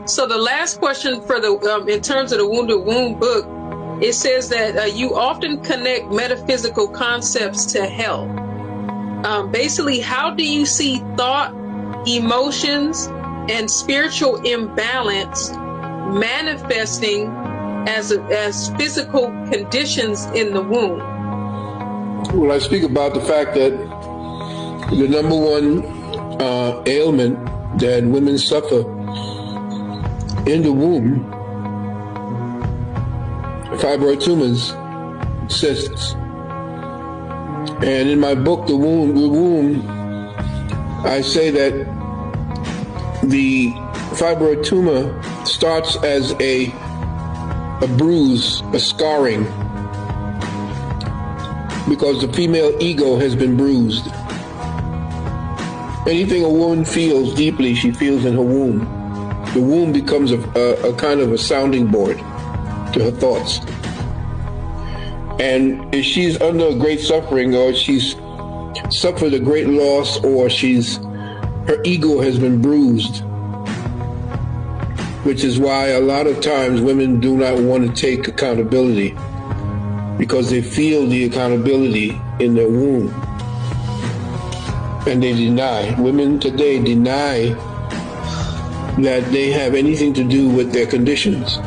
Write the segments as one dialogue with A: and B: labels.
A: So the last question for the in terms of the Wounded Womb book, it says that you often connect metaphysical concepts to health. Basically, how do you see thought, emotions, and spiritual imbalance manifesting as physical conditions in the womb?
B: Well, I speak about the fact that the number one ailment that women suffer in the womb, fibroid tumors, cysts. And in my book, The Womb, I say that the fibroid tumor starts as a bruise, a scarring, because the female ego has been bruised. Anything a woman feels deeply, she feels in her womb. The womb becomes a kind of a sounding board to her thoughts. And if she's under great suffering, or she's suffered a great loss, or her ego has been bruised, which is why a lot of times women do not want to take accountability, because they feel the accountability in their womb. And they deny. Women today deny that they have anything to do with their conditions.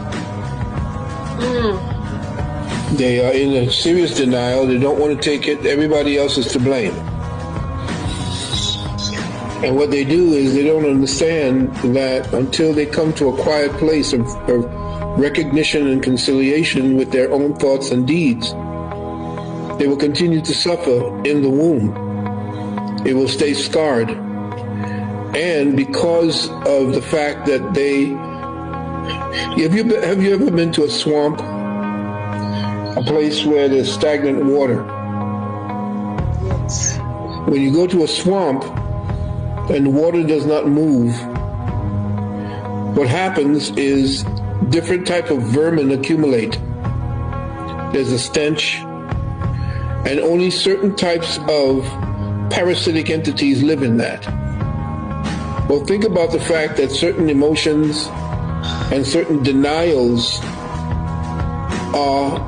B: They are in a serious denial. They don't want to take it. Everybody else is to blame. And what they do is they don't understand that until they come to a quiet place of recognition and conciliation with their own thoughts and deeds, they will continue to suffer in the womb. It will stay scarred. And because of the fact that have you ever been to a swamp? A place where there's stagnant water.
A: Yes.
B: When you go to a swamp and the water does not move, what happens is different type of vermin accumulate. There's a stench, and only certain types of parasitic entities live in that. Well, think about the fact that certain emotions and certain denials are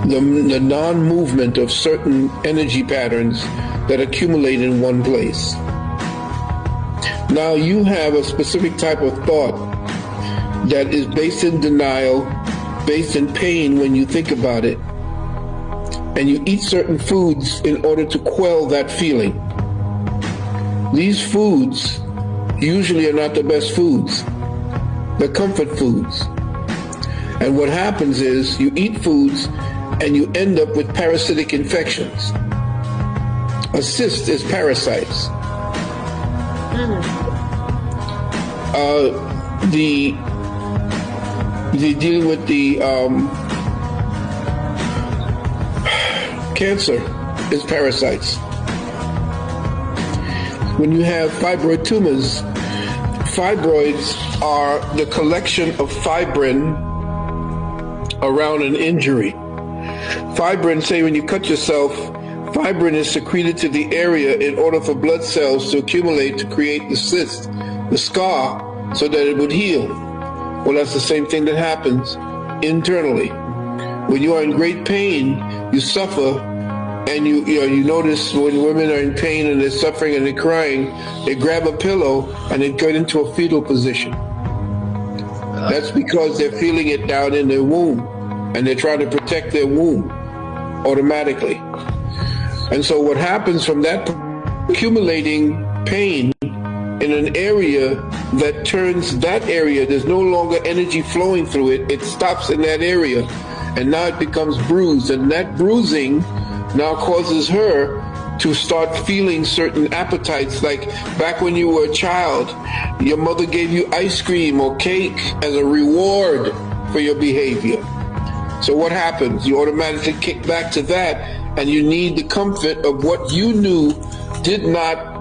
B: the non-movement of certain energy patterns that accumulate in one place. Now you have a specific type of thought that is based in denial, based in pain when you think about it, and you eat certain foods in order to quell that feeling. These foods usually are not the best foods. They're comfort foods. And what happens is you eat foods and you end up with parasitic infections. A cyst is parasites. Dealing with the cancer is parasites. When you have fibroid tumors, fibroids are the collection of fibrin around an injury. Fibrin, say when you cut yourself, fibrin is secreted to the area in order for blood cells to accumulate to create the cyst, the scar, so that it would heal. Well, that's the same thing that happens internally. When you are in great pain, you suffer, and you notice when women are in pain and they're suffering and they're crying, they grab a pillow and they get into a fetal position. That's because they're feeling it down in their womb, and they're trying to protect their womb automatically. And so what happens from that accumulating pain in an area that turns that area, there's no longer energy flowing through it, it stops in that area, and now it becomes bruised, and that bruising now causes her to start feeling certain appetites. Like back when you were a child, your mother gave you ice cream or cake as a reward for your behavior. So what happens? You automatically kick back to that, and you need the comfort of what you knew did not,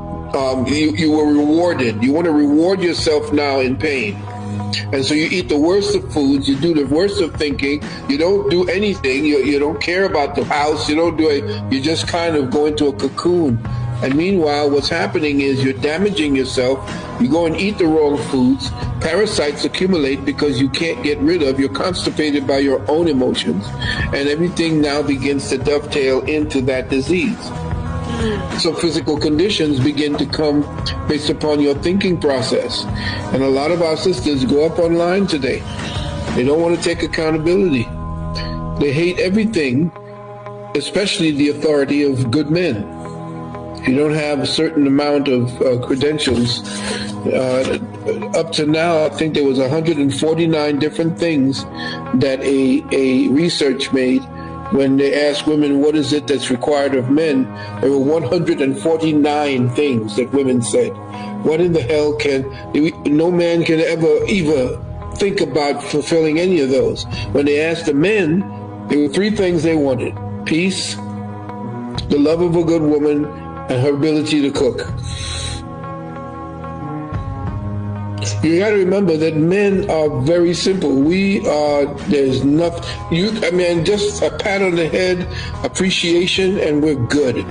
B: you were rewarded. You want to reward yourself now in pain. And so you eat the worst of foods, you do the worst of thinking, you don't do anything, you don't care about the house, you don't do it, you just kind of go into a cocoon And meanwhile, what's happening is you're damaging yourself. You go and eat the wrong foods. Parasites accumulate because you can't get rid of. You're constipated by your own emotions. And everything now begins to dovetail into that disease. So physical conditions begin to come based upon your thinking process. And a lot of our sisters go up online today. They don't want to take accountability. They hate everything, especially the authority of good men. If you don't have a certain amount of credentials, up to now, I think there was 149 different things that a research made when they asked women, what is it that's required of men? There were 149 things that women said. What in the hell no man can ever think about fulfilling any of those. When they asked the men, there were three things they wanted: peace, the love of a good woman, and her ability to cook. You got to remember that men are very simple. There's nothing, just a pat on the head, appreciation, and we're good.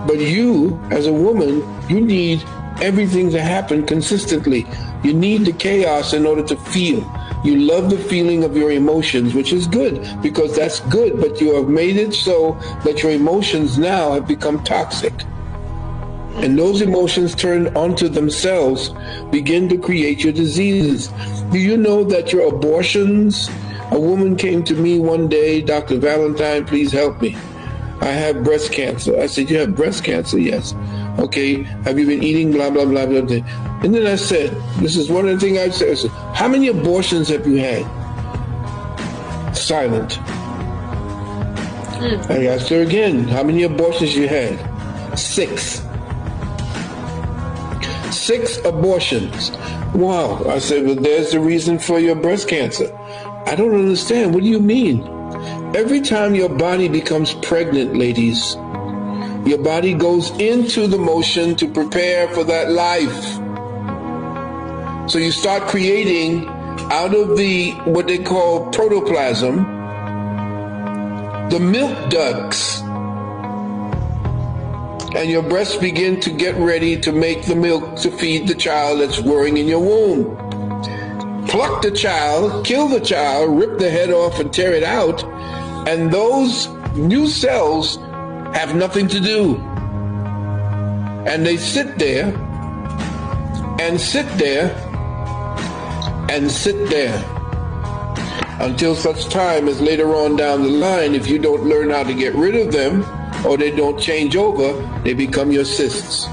B: But you, as a woman, you need everything to happen consistently. You need the chaos in order to feel. You love the feeling of your emotions, which is good, because that's good, but you have made it so that your emotions now have become toxic. And those emotions turned onto themselves begin to create your diseases. Do you know that your abortions? A woman came to me one day, Dr. Valentine, please help me. I have breast cancer. I said, you have breast cancer? Yes. Okay, have you been eating blah, blah, blah, blah, blah. And then I said, this is one of the things I said, how many abortions have you had? Silent. I asked her again, how many abortions you had? 6. 6 abortions. Wow. I said, well, there's the reason for your breast cancer. I don't understand. What do you mean? Every time your body becomes pregnant, ladies, your body goes into the motion to prepare for that life. So you start creating out of what they call protoplasm, the milk ducts. And your breasts begin to get ready to make the milk to feed the child that's growing in your womb. Pluck the child, kill the child, rip the head off and tear it out, and those new cells have nothing to do. And they sit there, and sit there, and sit there, until such time as later on down the line, if you don't learn how to get rid of them, or they don't change over, they become your cysts.